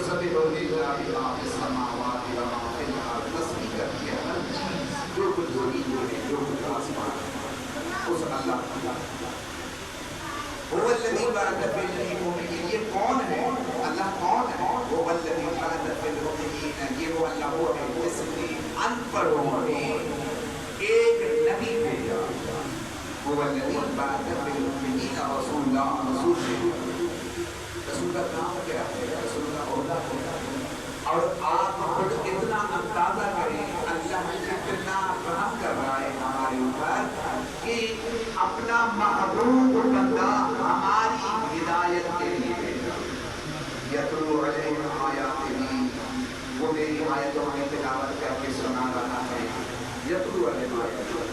یسبح للہ ما فی السماوات و ما فی الارض، تسبیح کرتی ہے ہر چیز، جو کچھ زمین میں ہے، جو کچھ آسمان ہے، اس اللہ هو الذی بعث فی الامین، یہ کون ہے؟ اللہ کون ہے؟ هو الذی بعث فی الامین، یہ وہ اللہ وہ ہے جس نے ان پڑھوں میں ایک نبی بھیجا. هو الذی بعث فی الامین رسولا، رسول بھیجا. رسول کا کام کیا ہے؟ رسول کا عہدہ کیا ہے؟ اور آپ خود اتنا اندازہ کریں اللہ کتنا رحم کر رہا ہے ہمارے اوپر کہ اپنا محبوب بندہ ہماری ہدایت کے لیے یتلو علیہم آیاتہ، وہ میری آیتوں میں تلاوت کر کے سنا رہا ہے. یتلو علیہم آیاتہ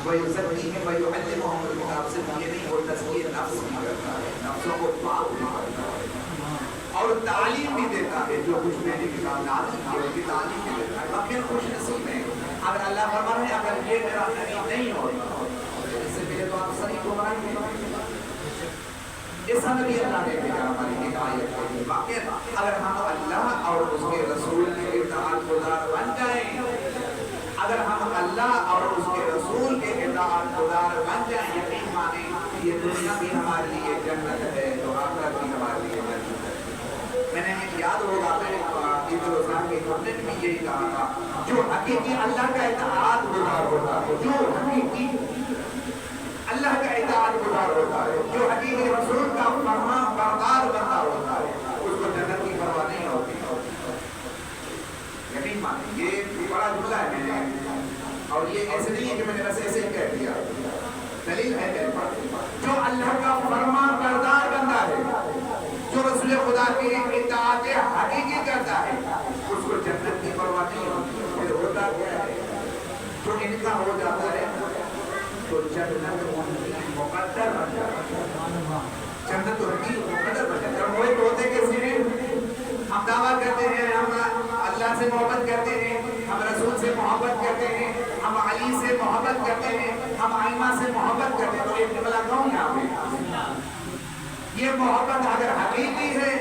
وَيُزَكِّيهِمْ وَيُعَلِّمُهُمُ الْكِتَابَ، صرف یہ نہیں وہ تزکیہ نفس بھی کرتا ہے، نفسوں کو پاک بھی کرتا ہے اور تعلیم بھی دیتا ہے. جو کچھ میں نے کتاب نازل کی ہے اس کی تعلیم بھی دیتا ہے. مگر خوش نصیب ہے اگر اللہ فرما ہے اگر یہ میرا نبی نہیں ہوتا اس سے پہلے تو آپ سری گمراہ ہیں. ایسا نبی اللہ نے بھیجا ہماری ہدایت کے لیے. باقی اگر ہم اللہ اور اس کے رسول کے اطاعت گزار بن جائیں، اگر ہم اللہ اور اس کے رسول کے اطاعت گزار بن جائیں، یقین مانیں یہ دنیا بھی ہمارے لیے جنت ہے تو آخرت بھی ہمارے لیے جنت ہے. میں نے یاد ہوگا عید الرحمن کے خطبے میں بھی یہی کہا تھا، جو حقیقی اللہ کا اطاعت گزار ہوتا ہے، جو حقیقی اللہ کا اطاعت گزار ہوتا ہے، جو حقیقی رسول کا فرمان بردار بندہ ہوتا ہے، اس کو جنت کی پرواہ نہیں ہوتی. یقین مانیں یہ بڑا جملہ ہے میں نے، اور یہ ایسے نہیں ہے کہ میں نے بس ایسے ہی کہہ دیا، دلیل ہے میرے پاس. جو اللہ کا فرمان بردار بندہ ہے، جو رسول خدا کی اطاعت حقیقی کرتا ہے، اس کو جنت کی پرواہ نہیں ہوتی. پھر ہوتا کیا ہے جو ان کا ہو جاتا ہے تو جنت مقدر بن جاتا ہے. جنت کی مقدر بن جاتا ہے. وہ ایک ہوتے کیسے ہیں؟ ہم دعویٰ کرتے ہیں ہم اللہ سے محبت کرتے ہیں، ہم رسول سے محبت کرتے ہیں، ہم علی سے محبت کرتے ہیں، ہم ائمہ سے محبت کرتے ہیں. تو ایک نملہ کہوں یہاں پہ یہ محبت اگر حقیقی ہے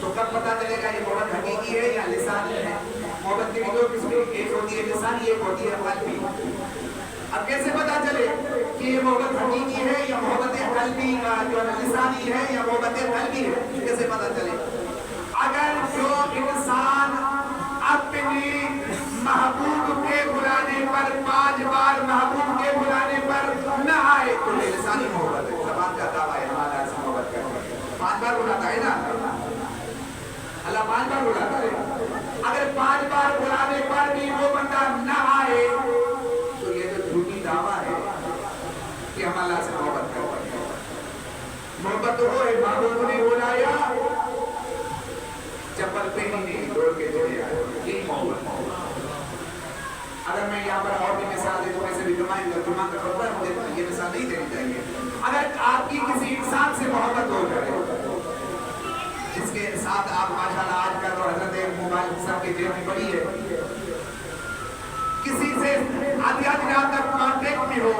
تو کب پتہ چلے گا یہ محبت حقیقی ہے یا لسانی ہے؟ محبت کے بھی دو قسمیں، ایک ہوتی ہے لسانی، ایک ہوتی ہے قلبی. اب کیسے پتہ چلے کہ یہ محبت حقیقی ہے یا محبت قلبی جو لسانی ہے یا محبت قلبی ہے؟ کیسے پتہ چلے؟ اگر جو انسان اپنی محبوب کے بلانے پر 5 بار محبوب کے بلانے پر نہ آئے تو یہ لسانی محبت ہے. زبان کا دعویٰ ہے ہمارا سے محبت کرتا ہے، 5 بار بلاتا ہے نا اللہ، 5 بار بلاتا ہے. اگر 5 بار بلانے پر بھی وہ بندہ نہ آئے تو یہ جو جھوٹی دعویٰ ہے کہ ہم اللہ سے محبت کرتے ہیں. محبت تو وہ ہے محبوب نے بلایا چپل پہنی نہیں دوڑ کے چلے آئے، یہ محبت. اگر میں یہاں پر اور بھی مثال دے تو ویسے بھی جمعہ کا خطبہ ہے، مجھے یہ مثال نہیں دینی چاہیے. اگر آپ کی کسی انسان سے محبت ہو جائے جس کے ساتھ آپ ماشاءاللہ آج کل تو حضرت موبائل صاحب کی جیب میں پڑی ہے، کسی سے آدھی رات تک کانٹیکٹ میں ہو،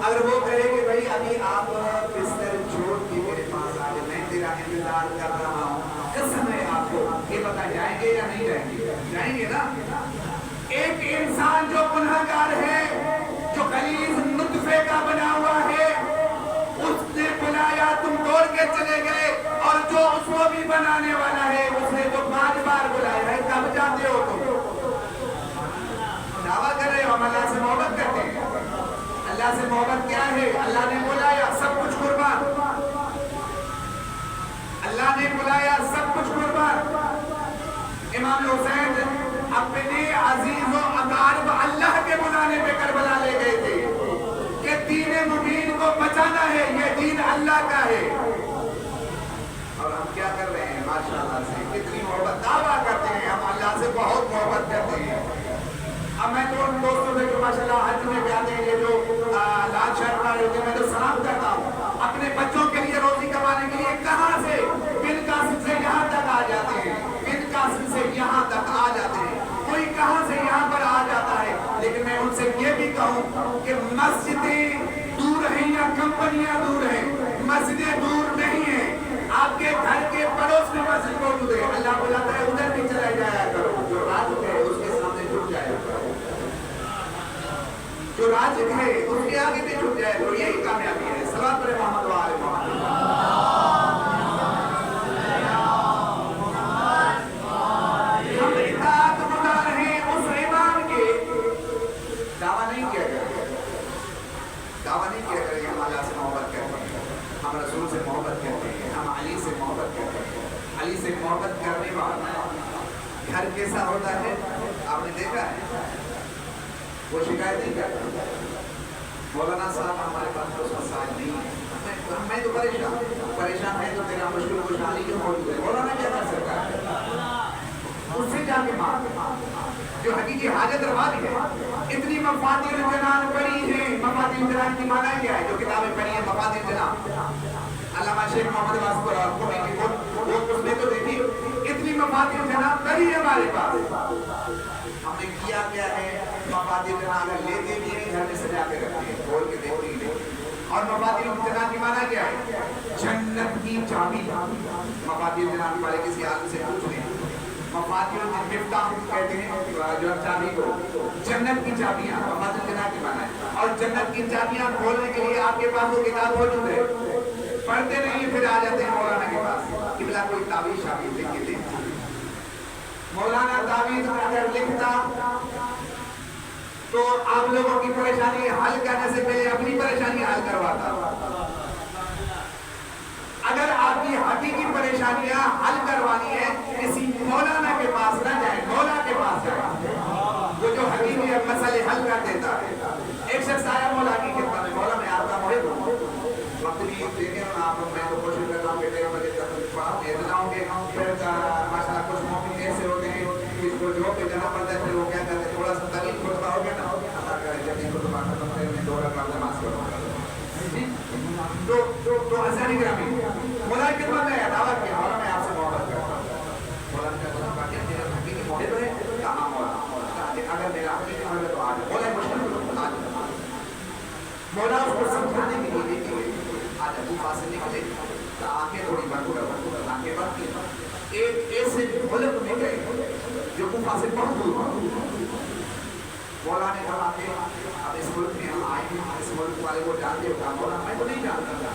اگر وہ کہے کہ بھائی ابھی آپ بستر چھوڑ کے میرے پاس آ جائیں، میں تیرا انتظار کر رہا ہوں، قسم ہے آپ کو یہ بتا جائیں گے یا نہیں جائیں گے؟ جائیں گے نا. ایک انسان جو گنہگار ہے، جو غلیظ نطفے کا بنا ہوا ہے، اس نے بلایا تم دوڑ کے چلے گئے، اور جو اس کو بھی بنانے والا ہے اس نے تو 5 بار بلایا ہے، کب جاتے ہو تم؟ دعویٰ کر رہے ہو ہم اللہ سے محبت کرتے ہیں. اللہ سے محبت کیا ہے؟ اللہ نے بلایا سب کچھ قربان، اللہ نے بلایا سب کچھ قربان. امام حسین اپنے عزیز و اقارب اللہ کے بلانے پہ کربلا لے گئے تھے کہ دین مبین کو بچانا ہے، یہ دین اللہ کا ہے. اور ہم کیا کر رہے ہیں؟ ماشاءاللہ سے کتنی محبت دعویٰ کرتے ہیں، ہم اللہ سے بہت محبت کرتے ہیں. اب میں تو ان دوستوں سے جو ماشاءاللہ حج میں بھی آتے ہیں، یہ جو لال شہر والے ہوتے ہیں، میں تو سلام کرتا ہوں. اپنے بچوں کے لیے روزی کمانے کے لیے کہاں سے بن قاسم سے یہاں تک آ جاتے ہیں، بن قاسم سے یہاں تک آ جاتے ہیں، کوئی کہاں سے یہاں پر آ جاتا ہے. لیکن میں ان سے یہ بھی کہوں کہ مسجدیں دور ہیں یا کمپنیاں دور ہیں، مسجدیں دور مسجد موجود ہے، اللہ بلاتا ہے ادھر بھی چلا جایا کرو، جو رازق ہے اس کے سامنے جھک جایا کرو، جو رازق ہے اس کے آگے بھی جھک جائے کرو، یہی کامیابی ہے۔ صلوات پر محمد و آل محمد۔ ہم اطاعت گزار ہیں اس امام کے، دعویٰ نہیں کیا کریں، دعویٰ نہیں کیا کریں کہ ہم اللہ سے محبت کرتے ہیں، ہم رسول سے محبت کرتے ہیں، ہم علی سے محبت کرتے ہیں۔ علی سے محبت کرنے والا گھر کیسا ہوتا ہے آپ نے دیکھا ہے، وہ شکایت نہیں کرتا، مولانا صاحب ہمارے پاس تو مسائل نہیں ہے، میں تو پریشان ہے تو تیرا مشکل خوشحالی کیوں موجود ہے، مولانا کیا کر سکتا ہے، اس سے جا کے مانگ جو حقیقی حاجت روا بھی ہے۔ اتنی مفاتیح الجنان پڑھی ہیں، مفاتیح الجنان کی معنی کیا ہے، جو کتابیں پڑھی ہیں مفاتیح الجنان، علامہ شیخ محمد واسکر اور قومی کی وہ اس میں تو دیکھی اتنی مفاتیح الجنان پڑھی ہے ہمارے پاس، ہم نے کیا کیا ہے، مفاتیح الجنان اگر لیتے بھی ہیں گھر میں سجا کے رکھتے ہیں، کھول کے دیکھتے ہی نہیں۔ اور مفاتیح الجنان کی معنی کیا ہے، جنت کی چابی، مفاتیح الجنان والے کسی عالم سے پوچھ لیں، مفاتیح المفتاح کہتے ہیں جو چابی کو، جنت کی چابیاں، مفاتیح الجنان کی معنی ہے، اور جنت کی چابیاں کھولنے کے لیے آپ کے پاس وہ کتاب موجود ہے، پڑھتے نہیں پھر آ جاتے ہیں مولانا کے پاس، قبلہ کوئی تعویذ شابیز لکھ کے دیں، مولانا تعویذ اگر لکھتا تو آپ لوگوں کی پریشانی حل کرنے سے پہلے اپنی پریشانی حل کرواتا، اگر آپ کی حقیقی پریشانیاں حل کروانی ہے کسی مولانا کے پاس نہ جائیں، مولا کے پاس جائیں، وہ جو حقیقی مسئلے حل کر دیتا ہے۔ ایک شخص آیا مولا کی خدمت میں، مولا میں آپ کا محب ہوں، وقت بھی دیکھیں آپ، میں تو کوشش کرتا ہوں کہ 13 بجے تک پڑھا اتناؤں گے، پھر ماشاءاللہ کچھ موقع ایسے ہوتے ہیں کہ اس کو جو پہ جانا پڑتا ہے، پھر وہ کیا کرتے ہیں تھوڑا سا طویل خطبہ ہو گیا نا، جب یہ خطبہ ختم کرے میں 2 رکعت نماز پڑھوں گا، تو حسین گرامی مولا کی خدمت میں دعویٰ کیا، مولا میں آپ سے محبت کرتا ہوں، مولا نے کہا کہ میرا حقیقی محب ہے، کہاں مولا، اگر میرا حقیقی محب ہے تو آج مولا مشکل آج، مولا اس کو سمجھانے کے لیے دیکھیں گے، آج ابو فاصل نکلے تو آنکھیں تھوڑی بند کرو، آنکھیں بند کی، ایک ایسے ملک میں گئے جو ابو فاصل بہت دور تھا، مولا نے کہا کہ اب اس ملک میں ہم آئے ہیں، اس ملک والے کو جانتے ہو؟ کہا مولا میں تو نہیں جانتا،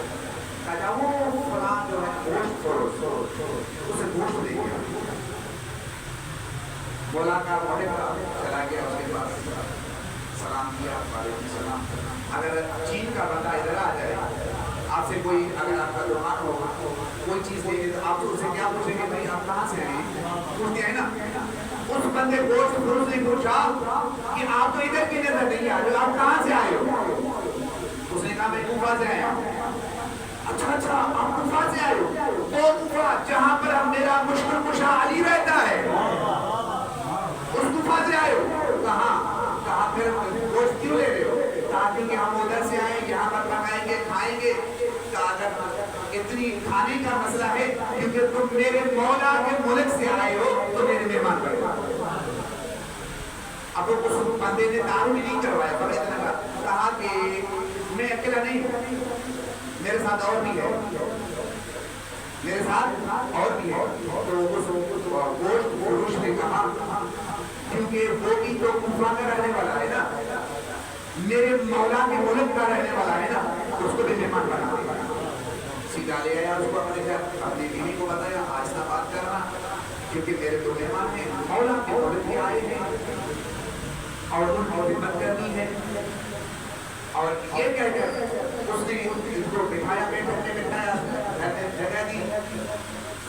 کہا وہ فلان جو ہے گوشت اسے گوشت دے گیا، مولا کا محب چلا گیا اس کے پاس، سلام کیا، وعلیکم السلام، اگر چین کا بندہ ادھر آ جائے آپ سے کوئی، اگر آپ کا دکان ہو کوئی چیز دے تو آپ اس سے کیا پوچھیں گے، بھائی آپ کہاں سے ہیں، پوچھتے ہیں نا، اس بندے گوشت فروش نے پوچھا کہ آپ تو ادھر کی نظر نہیں آ رہے، آپ کہاں سے آئے ہو؟ اس نے کہا میں کوفہ سے آیا ہوں۔ اچھا آپ کوفہ سے آئے ہو؟ وہ کوفہ جہاں پر میرا مشکل کشا علی رہتا ہے، اس کوفہ سے آئے ہو؟ کہا پھر گوشت کیوں لے رہے ہو؟ تاکہ کہ ہم ادھر سے آئیں، یہاں پر پکائیں گے کھائیں گے، اگر اتنی کھانے کا مسئلہ ہے کیونکہ تم میرے مولا کے ملک سے آئے ہو تو میرے مہمان بنے۔ اب وہ اس بندے نے دعوی نہیں کروایا، پر اتنا کہا کہ میں اکیلا نہیں ہوں، میرے ساتھ اور بھی ہے، میرے ساتھ اور بھی ہے، تو اس گوشت فروش نے کہا کیونکہ وہ بھی تو کوفہ کا رہنے والا ہے نا، میرے مولا کے ملک کا رہنے والا ہے نا، تو اس کو بھی مہمان بنا دے۔ سیدھا لے آیا اس کو اپنے گھر، اپنی بیوی کو بتایا آہستہ بات کرنا کیونکہ میرے تو مہمان ہیں، مولا کے ملک میں آئے ہیں اور ان کو خدمت کرنی ہے، اور یہ کہہ کر اس نے ان کو بٹھایا، بیٹھک میں بٹھایا، گھر میں جگہ دی،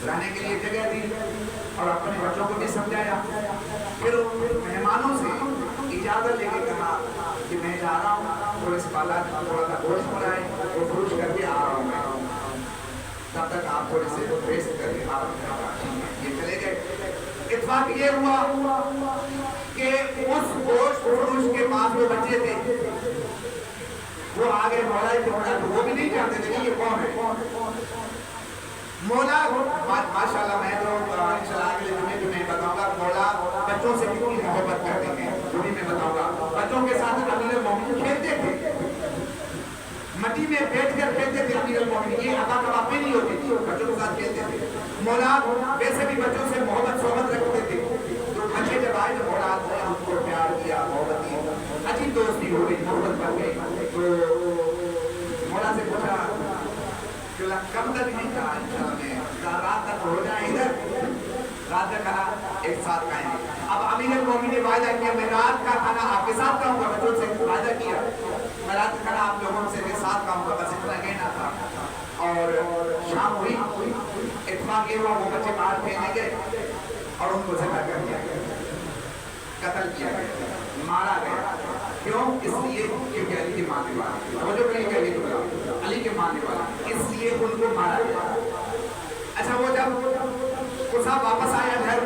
رہنے کے لیے جگہ دی، اور اپنے بچوں کو بھی سمجھایا، پھر مہمانوں سے اجازت لے کے کہا کہ میں جا رہا ہوں، تھوڑے سے بالا تھوڑا سا گوشت بنائے وہ فروش کر کے آ رہا ہوں میں، تب تک آپ تھوڑے سے ریسٹ کر کے آپ یہ چلے گئے۔ اتفاق یہ ہوا کہ اس گوشت فروش کے پاس وہ بچے تھے، وہ آگے مولا ہی پڑھا، تو وہ بھی نہیں جانتے تھے کہ یہ کون ہے۔ مولا ماشاءاللہ میں تو انشاءاللہ اگلے جمعے بتاؤں گا مولا بچوں سے کتنی محبت کرتے ہیں، وہ بھی میں بتاؤں گا۔ بچوں کے ساتھ امیر المومنین کھیلتے تھے، مٹی میں بیٹھ کر کھیلتے تھے امیر المومنین، یہ عطا کباب میں نہیں ہوتی تھی، بچوں کے ساتھ کھیلتے تھے۔ مولاد ویسے بھی بچوں سے محبت صحبت رکھتے تھے، تو بچے جب آئے تو مولاد نے ان کو پیار دیا، محبت دی، عجیب دوستی ہو گئی، محبت بن گئی۔ تو مولا سے پوچھا کہ کب تک نہیں کہا انشاءاللہ میں رات تک ہو جائیں ادھر، رات تک کہا ایک ساتھ کھائیں گے۔ اب امیر المومنین نے وعدہ کیا میں رات کا کھانا آپ کے ساتھ کھاؤں گا، بچوں سے وعدہ کیا میں رات کا کھانا آپ لوگوں سے کے ساتھ کھاؤں گا، بس اتنا کہنا تھا۔ اور شام ہوئی، اتفاق یہ ہوا وہ بچے باہر پھینکے گئے اور ان کو ذبح کر دیا گیا، قتل کیا گیا، مارا گیا۔ کیوں؟ اس لیے کہ علی کے ماننے والے، توجہ کریے کہ علی کے ماننے والے، اس لیے ان کو مارا گیا۔ اچھا وہ جب وہ صاحب واپس آیا گھر،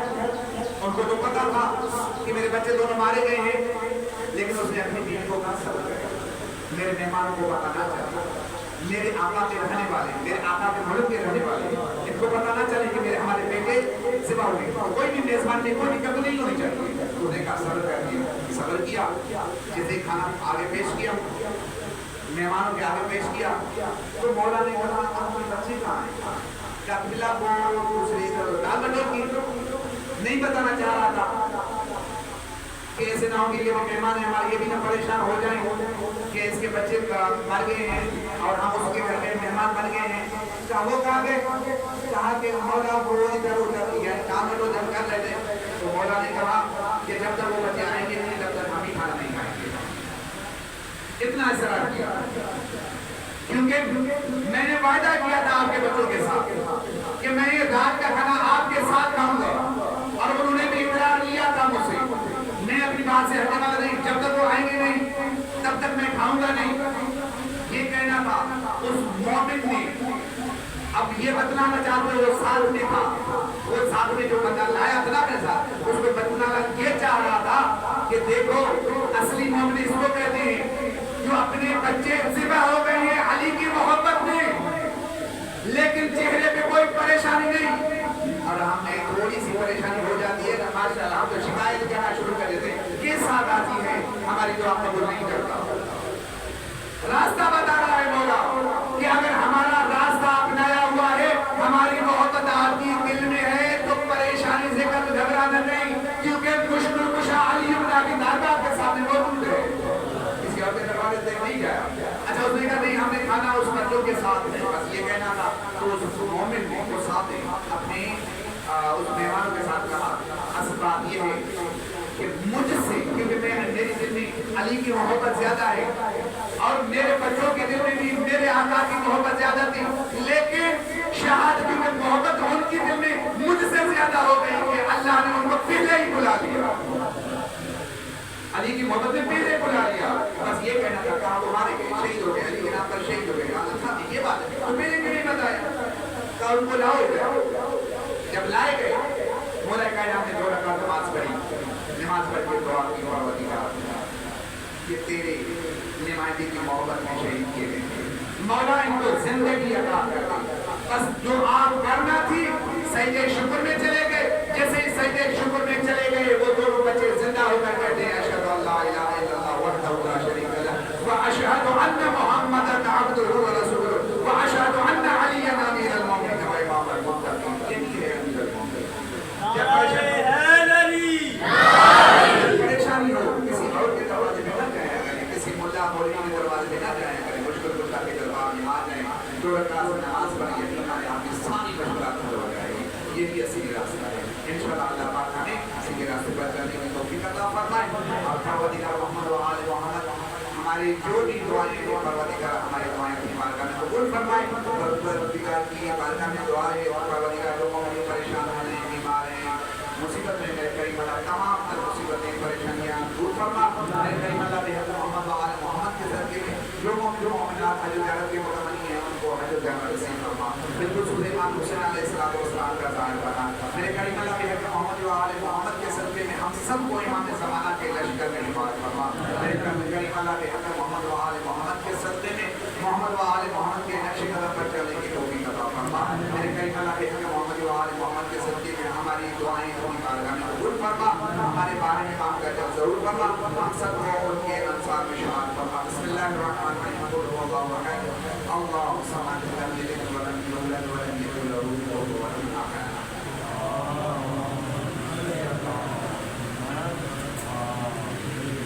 ان کو تو پتا تھا کہ میرے بچے دونوں مارے گئے ہیں، لیکن اس نے اپنی بیوی کو کہا صبر کرے، میرے مہمانوں کو بتانا چاہتا، میرے آقا کے رہنے والے، میرے آقا کے ملک کے رہنے والے، ان کو پتہ نہ چلے کہ میرے ہمارے بیٹے ذبح ہوئے، کوئی بھی میزبان میں کوئی دقت نہیں ہونی چاہیے۔ انہوں نے کہا صبر کر دیا، صبر کیا، جیسے کھانا آگے پیش کیا، مہمانوں کے آگے پیش کیا، تو مولا نے کہا آپ کے بچے کہاں ہیں؟ کیا بلا وہ دوسری دال بٹور کی نہیں بتانا چاہ رہا تھا کہ ایسے نہ ہو کہ یہ مہمان ہیں ہمارے، یہ بھی نہ پریشان ہو جائیں کہ اس کے بچے مر گئے ہیں اور ہم اس کے گھر میں مہمان بن گئے ہیں۔ کہا وہ کہاں گئے؟ کہا کہ مولا وہ ادھر ادھر یہ کام لوگ جب کر لیتے، تو مولا نے کہا کہ جب تک وہ بچے آئیں گے نہیں تب تک ہم ہی کھانا نہیں کھائیں گے۔ اتنا اثر کیا کیونکہ میں نے وعدہ کیا تھا آپ کے بچوں کے ساتھ کہ میں یہ رات کا کھانا آپ کے ساتھ کھاؤں گا، اور انہوں نے بھی اقرار لیا تھا مجھ سے، میں اپنی بات سے ہٹنے والا نہیں، جب تک وہ آئیں گے نہیں تب تک میں کھاؤں گا نہیں، یہ کہنا تھا۔ اس مومن نے اب یہ بتلانا چاہتے وہ ساتھ میں تھا، وہ ساتھ میں جو بندہ لایا تھا اپنے ساتھ، اس کو بتلانا یہ چاہ رہا تھا کہ دیکھو اصلی مومن اس کو کہتے ہیں جو اپنے بچے ذبح ہو گئے ہیں علی کی محبت میں، لیکن چہرے پہ کوئی پریشانی نہیں، اور ہمیں تھوڑی سی پریشانی ہو جاتی ہے نا ماشاءاللہ ہم تو شکایت کرنا شروع کر دیتے ہیں، یہ ساتھ آتی ہے ہماری دعا قبول نہیں کرتا۔ راستہ بتا رہا ہے مولا کہ اگر ہمارا راستہ اپنایا ہوا ہے، ہماری محبت آپ کی دل میں ہے، تو پریشانی سے کبھی گھبرانا نہیں، کیونکہ مشکل کشا علی بن ابی طالب آپ کے سامنے موجود ہے۔ کسی اور کے دروازے سے نہیں گیا۔ اچھا اس نے کہا نہیں ہم نے کھانا اس بچوں کے ساتھ ہے، بس یہ کہنا تھا، تو اس مومن نے وہ ساتھ اپنے اس مہمانوں کے ساتھ کہا اصل بات یہ ہے کہ مجھ سے، کیونکہ میری دل میں علی کی محبت زیادہ ہے اور میرے بچوں کے دل میں بھی میرے آقا کی محبت زیادہ تھی، لیکن شہادت کی محبت ان کی دل میں مجھ سے زیادہ ہو گئی کہ اللہ نے ان کو پہلے ہی بلا لیا، علی کی محبت نے پہلے بلا لیا۔ بس یہ کہنا تھا کہاں تمہارے گئے شہید ہو گئے، علی کے نام پر شہید ہو گئے، اچھا یہ بات ہے تو پہلے کیوں نہیں بتایا؟ کہا ان کو لاؤ گئے، جب لائے گئے مولا کائنات نے 2 رکعت نماز پڑھی، نماز پڑھ کے دعا کی پروردگار یہ تیرے نمائندے کی محبت میں شہید کیے گئے، مولا ان کو زندگی عطا کر دے، بس جو آپ کرنا تھی سجدہ شکر میں چلے گئے، جیسے ہی سجدہ شکر میں چلے گئے وہ دونوں بچے زندہ ہو کر کہتے ہیں اشہد ان لا الہ الا اللہ وحدہ لا شریک لہ واشہد ان محمدا عبدہ ورسولہ واشہد ان علی امیر المومنین و امام المتقین۔ یہ ہے امیر المومنین۔ پریشانی ہو کسی اور کے دروازے میں نہ جایا کریں، کسی ملا مولوی کے دروازے میں نہ جایا کریں، مشکل کتا کے دربار میں آ جائیں، 2 رکعت نماز پڑھ یقین ہے آپ کی ساری مشکلات حل ہو جائے گی، یہ بھی اصلی راستہ ہے۔ انشاءاللہ اللہ پاک ہمیں اسی کے راستے پر چلنے کی توفیق عطا فرمائے، اور پروردگار محمد و آل محمد ہماری جو بھی دعائیں ہیں پروردگار ہماری دعائیں اپنی بارگاہ میں قبول فرمائے، اور پروردگار کی بارگاہ میں دعا ہے پروردگار لوگوں کو پریشان ہونے بیمار ہیں مصیبت میں میرے کریم اللہ تمام تر مصیبتیں پریشانیاں دور فرما، میرے کریم اللہ بحق محمد و آل محمد کے ذریعے میں جو مومنات حج زیارت کے متمنی ہیں ان کو حج زیارت نصیب فرما، بالکل سلیمان حسین علیہ السلام کا ظاہر بنا، میرے کریم اللہ بحق محمد و آل محمد کے صدقے میں ہم سب کو امام زمانہ کے لشکر میں حفاظت فرما، میرے کریم اللہ بحق محمد و آل محمد کے صدقے میں محمد و آل محمد کے نقش قدم پر چلنے کی توفیق عطا فرما، میرے کریم اللہ بحق محمد و آل محمد کے صدقے میں ہماری دعائیں اپنی بارگاہ میں قبول فرما، ہمارے بارے میں کام کا جب ضرور فرما، ہم سب کو ان کے انصار میں شمار فرما۔ بسم اللہ الرحمن